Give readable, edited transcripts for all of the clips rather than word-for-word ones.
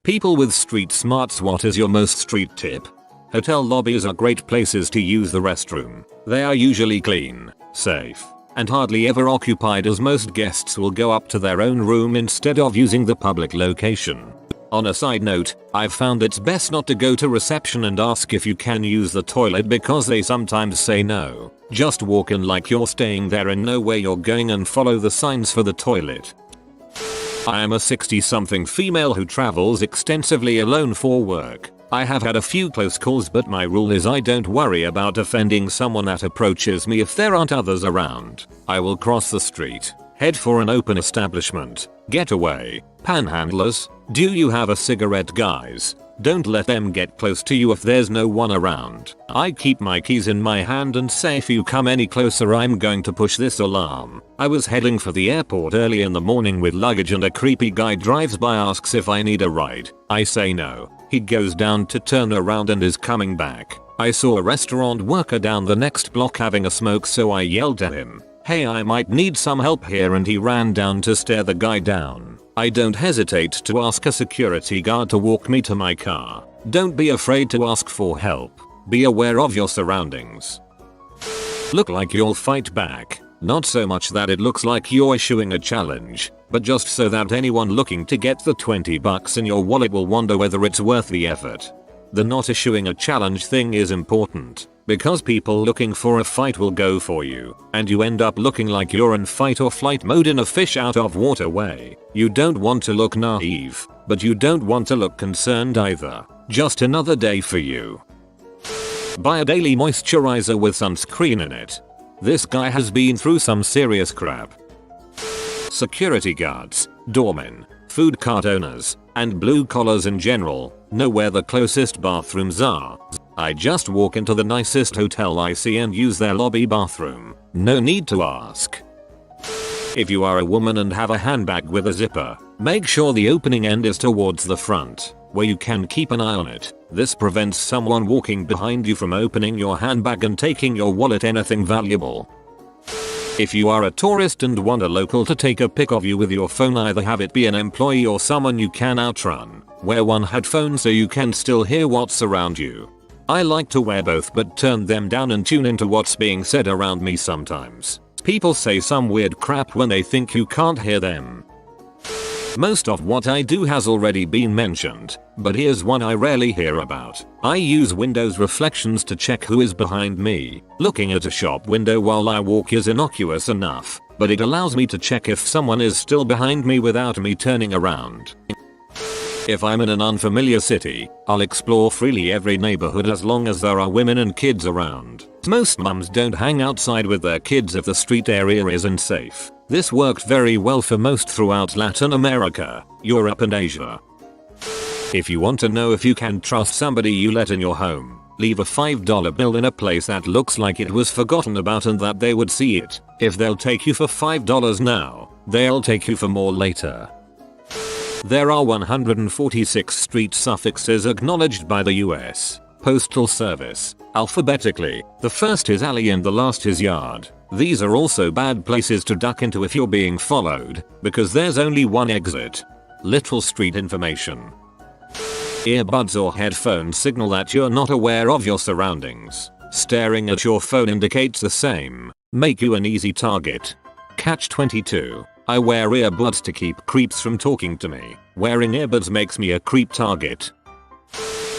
People with street smarts, what is your most street tip? Hotel lobbies are great places to use the restroom. They are usually clean, safe, and hardly ever occupied, as most guests will go up to their own room instead of using the public location. On a side note, I've found it's best not to go to reception and ask if you can use the toilet because they sometimes say no. Just walk in like you're staying there and know where you're going and follow the signs for the toilet. I am a 60-something female who travels extensively alone for work. I have had a few close calls, but my rule is I don't worry about offending someone that approaches me if there aren't others around. I will cross the street, head for an open establishment, get away. Panhandlers, do you have a cigarette, guys? Don't let them get close to you if there's no one around. I keep my keys in my hand and say, if you come any closer I'm going to push this alarm. I was heading for the airport early in the morning with luggage and a creepy guy drives by, asks if I need a ride. I say no. He goes down to turn around and is coming back. I saw a restaurant worker down the next block having a smoke, so I yelled at him, "Hey, I might need some help here," and he ran down to stare the guy down. I don't hesitate to ask a security guard to walk me to my car. Don't be afraid to ask for help. Be aware of your surroundings. Look like you'll fight back. Not so much that it looks like you're issuing a challenge, but just so that anyone looking to get the $20 in your wallet will wonder whether it's worth the effort. The not issuing a challenge thing is important, because people looking for a fight will go for you, and you end up looking like you're in fight or flight mode in a fish out of water way. You don't want to look naive, but you don't want to look concerned either. Just another day for you. Buy a daily moisturizer with sunscreen in it. This guy has been through some serious crap. Security guards, doormen, food cart owners, and blue collars in general know where the closest bathrooms are. I just walk into the nicest hotel I see and use their lobby bathroom. No need to ask. If you are a woman and have a handbag with a zipper, make sure the opening end is towards the front, where you can keep an eye on it. This prevents someone walking behind you from opening your handbag and taking your wallet, anything valuable. If you are a tourist and want a local to take a pic of you with your phone, either have it be an employee or someone you can outrun. Wear one headphone so you can still hear what's around you. I like to wear both but turn them down and tune into what's being said around me sometimes. People say some weird crap when they think you can't hear them. Most of what I do has already been mentioned, but here's one I rarely hear about. I use windows reflections to check who is behind me. Looking at a shop window while I walk is innocuous enough, but it allows me to check if someone is still behind me without me turning around. If I'm in an unfamiliar city, I'll explore freely every neighborhood as long as there are women and kids around. Most mums don't hang outside with their kids if the street area isn't safe. This worked very well for most throughout Latin America, Europe and Asia. If you want to know if you can trust somebody you let in your home, leave a $5 bill in a place that looks like it was forgotten about and that they would see it. If they'll take you for $5 now, they'll take you for more later. There are 146 street suffixes acknowledged by the US Postal Service, alphabetically. The first is alley and the last is yard. These are also bad places to duck into if you're being followed, because there's only one exit. Little street information. Earbuds or headphones signal that you're not aware of your surroundings. Staring at your phone indicates the same. Make you an easy target. Catch 22. I wear earbuds to keep creeps from talking to me. Wearing earbuds makes me a creep target.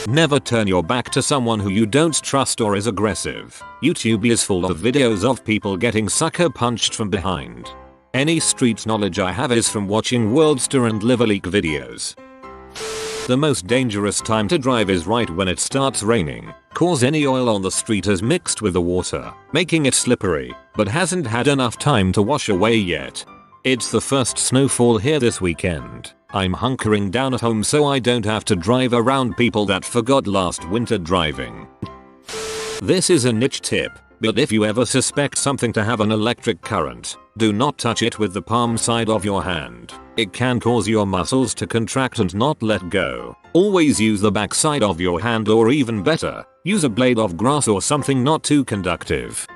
Never turn your back to someone who you don't trust or is aggressive. YouTube is full of videos of people getting sucker punched from behind. Any street knowledge I have is from watching Worldster and Liverleak videos. The most dangerous time to drive is right when it starts raining, cause any oil on the street has mixed with the water, making it slippery, but hasn't had enough time to wash away yet. It's the first snowfall here this weekend. I'm hunkering down at home so I don't have to drive around people that forgot last winter driving. This is a niche tip, but if you ever suspect something to have an electric current, do not touch it with the palm side of your hand. It can cause your muscles to contract and not let go. Always use the back side of your hand, or even better, use a blade of grass or something not too conductive.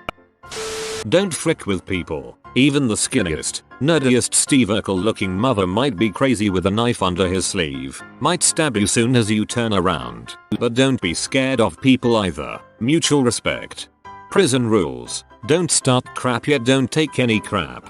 Don't frick with people. Even the skinniest, nerdiest Steve Urkel looking mother might be crazy with a knife under his sleeve, might stab you soon as you turn around. But don't be scared of people either. Mutual respect. Prison rules. Don't start crap yet don't take any crap.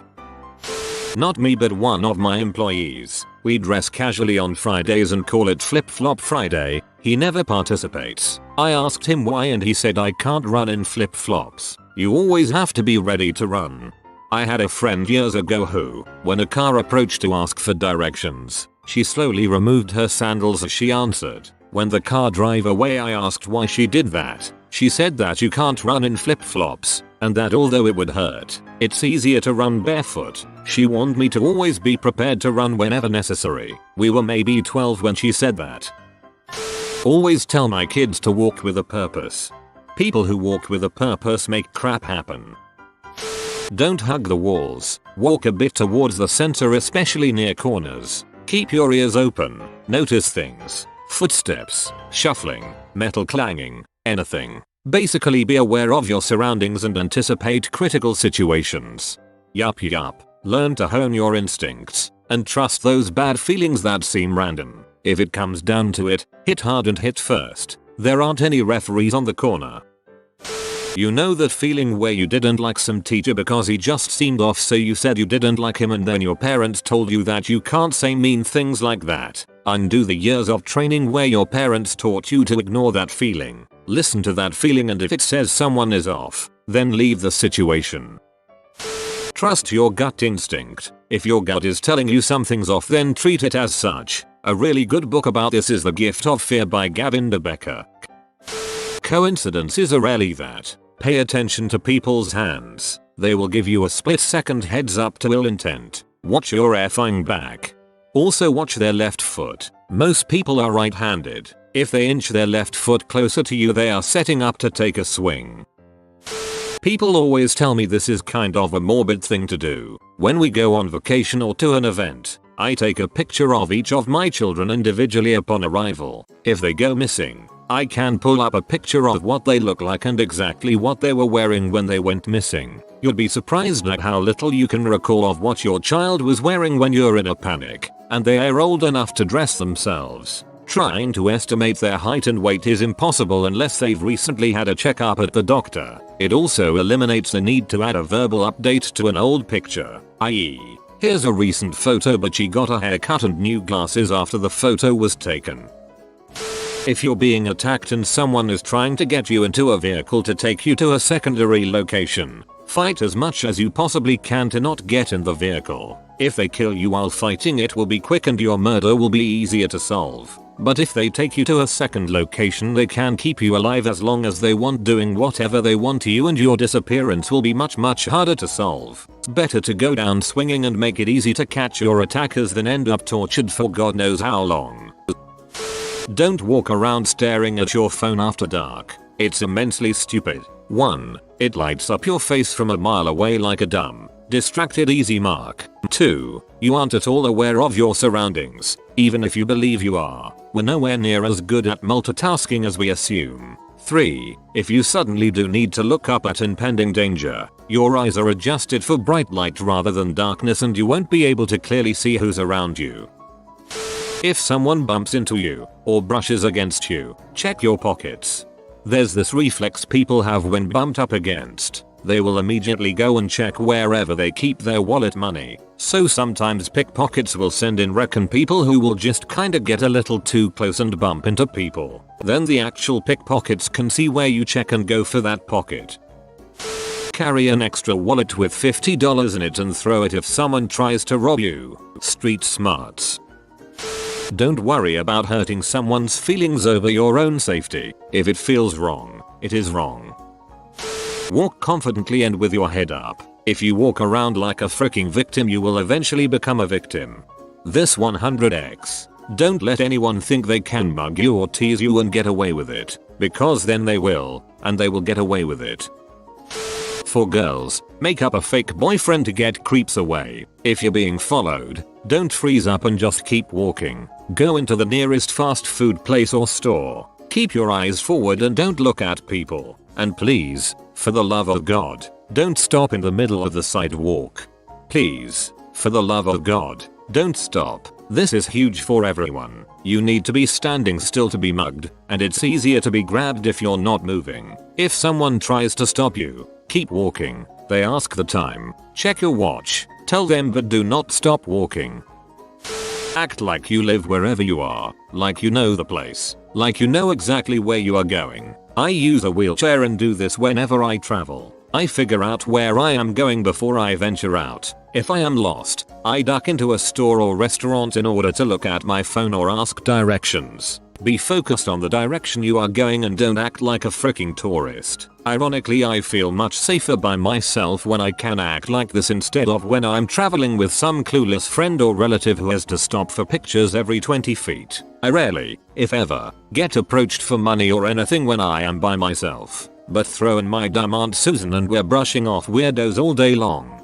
Not me but one of my employees. We dress casually on Fridays and call it Flip-Flop Friday. He never participates. I asked him why and he said I can't run in flip-flops. You always have to be ready to run. I had a friend years ago who, when a car approached to ask for directions, she slowly removed her sandals as she answered. When the car drove away I asked why she did that. She said that you can't run in flip-flops, and that although it would hurt, it's easier to run barefoot. She warned me to always be prepared to run whenever necessary. We were maybe 12 when she said that. Always tell my kids to walk with a purpose. People who walk with a purpose make crap happen. Don't hug the walls. Walk a bit towards the center especially near corners. Keep your ears open. Notice things. Footsteps, shuffling, metal clanging, anything. Basically be aware of your surroundings and anticipate critical situations. Yup. Learn to hone your instincts and trust those bad feelings that seem random. If it comes down to it, hit hard and hit first. There aren't any referees on the corner. You know that feeling where you didn't like some teacher because he just seemed off so you said you didn't like him and then your parents told you that you can't say mean things like that. Undo the years of training where your parents taught you to ignore that feeling. Listen to that feeling and if it says someone is off, then leave the situation. Trust your gut instinct. If your gut is telling you something's off then treat it as such. A really good book about this is The Gift of Fear by Gavin de Becker. Coincidences are rarely that. Pay attention to people's hands. They will give you a split-second heads up to ill intent. Watch your effing back. Also watch their left foot. Most people are right-handed. If they inch their left foot closer to you they are setting up to take a swing. People always tell me this is kind of a morbid thing to do. When we go on vacation or to an event, I take a picture of each of my children individually upon arrival. If they go missing, I can pull up a picture of what they look like and exactly what they were wearing when they went missing. You'll be surprised at how little you can recall of what your child was wearing when you're in a panic, and they are old enough to dress themselves. Trying to estimate their height and weight is impossible unless they've recently had a checkup at the doctor. It also eliminates the need to add a verbal update to an old picture, i.e., here's a recent photo but she got a haircut and new glasses after the photo was taken. If you're being attacked and someone is trying to get you into a vehicle to take you to a secondary location, fight as much as you possibly can to not get in the vehicle. If they kill you while fighting it will be quick and your murder will be easier to solve. But if they take you to a second location they can keep you alive as long as they want doing whatever they want to you and your disappearance will be much harder to solve. It's better to go down swinging and make it easy to catch your attackers than end up tortured for God knows how long. Don't walk around staring at your phone after dark. It's immensely stupid. 1. It lights up your face from a mile away like a dumb, distracted easy mark. 2. You aren't at all aware of your surroundings. Even if you believe you are, we're nowhere near as good at multitasking as we assume. 3. If you suddenly do need to look up at impending danger, your eyes are adjusted for bright light rather than darkness and you won't be able to clearly see who's around you. If someone bumps into you or brushes against you, check your pockets. There's this reflex people have when bumped up against. They will immediately go and check wherever they keep their wallet money. So sometimes pickpockets will send in reckon people who will just kinda get a little too close and bump into people. Then the actual pickpockets can see where you check and go for that pocket. Carry an extra wallet with $50 in it and throw it if someone tries to rob you. Street smarts. Don't worry about hurting someone's feelings over your own safety. If it feels wrong, it is wrong. Walk confidently and with your head up. If you walk around like a freaking victim you will eventually become a victim. This 100x. Don't let anyone think they can mug you or tease you and get away with it, because then they will, and they will get away with it. For girls, make up a fake boyfriend to get creeps away. If you're being followed, don't freeze up and just keep walking. Go into the nearest fast food place or store. Keep your eyes forward and don't look at people. And please, for the love of God, don't stop in the middle of the sidewalk. Please, for the love of God, don't stop. This is huge for everyone. You need to be standing still to be mugged, and it's easier to be grabbed if you're not moving. If someone tries to stop you, keep walking. They ask the time, check your watch, tell them but do not stop walking. Act like you live wherever you are, like you know the place, like you know exactly where you are going. I use a wheelchair and do this whenever I travel. I figure out where I am going before I venture out. If I am lost, I duck into a store or restaurant in order to look at my phone or ask directions. Be focused on the direction you are going and don't act like a freaking tourist. Ironically, I feel much safer by myself when I can act like this instead of when I'm traveling with some clueless friend or relative who has to stop for pictures every 20 feet. I rarely, if ever, get approached for money or anything when I am by myself. But throw in my dumb Aunt Susan and we're brushing off weirdos all day long.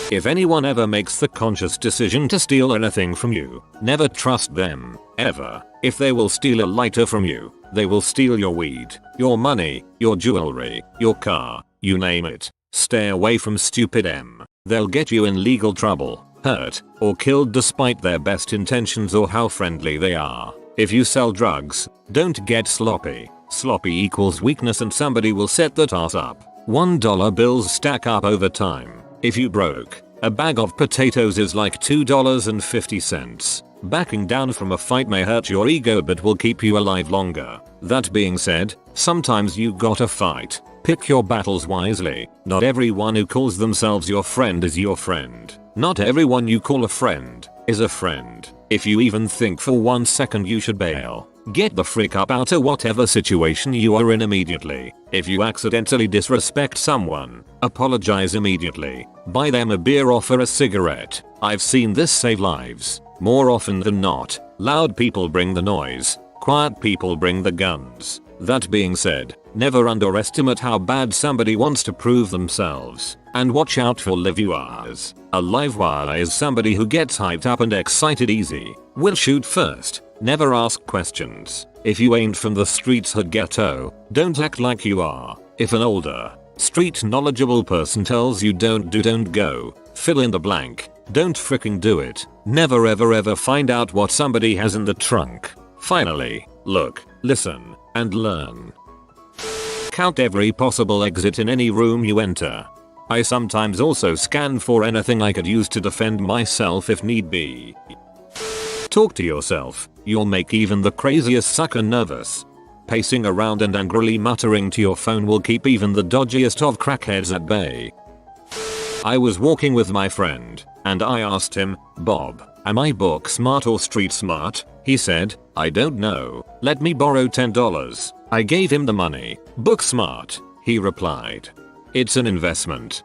If anyone ever makes the conscious decision to steal anything from you, never trust them, ever. If they will steal a lighter from you, they will steal your weed, your money, your jewelry, your car, you name it. Stay away from stupid M. They'll get you in legal trouble, hurt, or killed despite their best intentions or how friendly they are. If you sell drugs, don't get sloppy. Sloppy equals weakness and somebody will set that ass up. $1 bills stack up over time. If you broke, a bag of potatoes is like $2.50. Backing down from a fight may hurt your ego but will keep you alive longer. That being said, sometimes you gotta fight. Pick your battles wisely. Not everyone who calls themselves your friend is your friend. Not everyone you call a friend is a friend. If you even think for 1 second you should bail, get the frick up out of whatever situation you are in immediately. If you accidentally disrespect someone, apologize immediately. Buy them a beer, offer a cigarette. I've seen this save lives. More often than not, loud people bring the noise, quiet people bring the guns. That being said, never underestimate how bad somebody wants to prove themselves. And watch out for live wires. A live wire is somebody who gets hyped up and excited easy. Will shoot first. Never ask questions. If you ain't from the streets hood ghetto, don't act like you are. If an older, street knowledgeable person tells you don't go, fill in the blank. Don't freaking do it. Never ever find out what somebody has in the trunk. Finally, look, listen, and learn. Count every possible exit in any room you enter. I sometimes also scan for anything I could use to defend myself if need be. Talk to yourself. You'll make even the craziest sucker nervous. Pacing around and angrily muttering to your phone will keep even the dodgiest of crackheads at bay. I was walking with my friend, and I asked him, Bob, am I book smart or street smart? He said, I don't know. Let me borrow $10. I gave him the money. Book smart, he replied. It's an investment.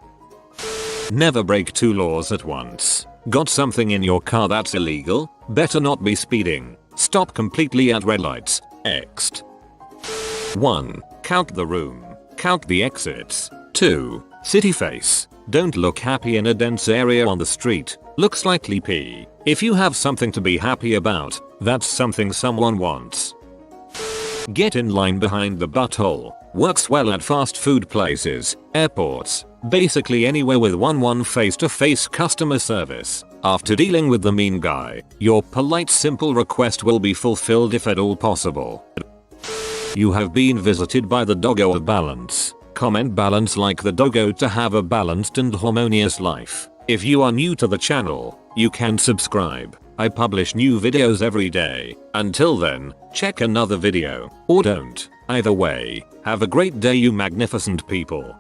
Never break 2 laws at once. Got something in your car that's illegal? Better not be speeding. Stop completely at red lights. Ext. 1. Count the room. Count the exits. 2. City face. Don't look happy in a dense area on the street. Look slightly pee. If you have something to be happy about, that's something someone wants. Get in line behind the butthole. Works well at fast food places, airports, basically anywhere with one face-to-face customer service. After dealing with the mean guy, your polite simple request will be fulfilled if at all possible. You have been visited by the doggo of balance. Comment balance like the doggo to have a balanced and harmonious life. If you are new to the channel, you can subscribe. I publish new videos every day. Until then, check another video, or don't. Either way, have a great day you magnificent people.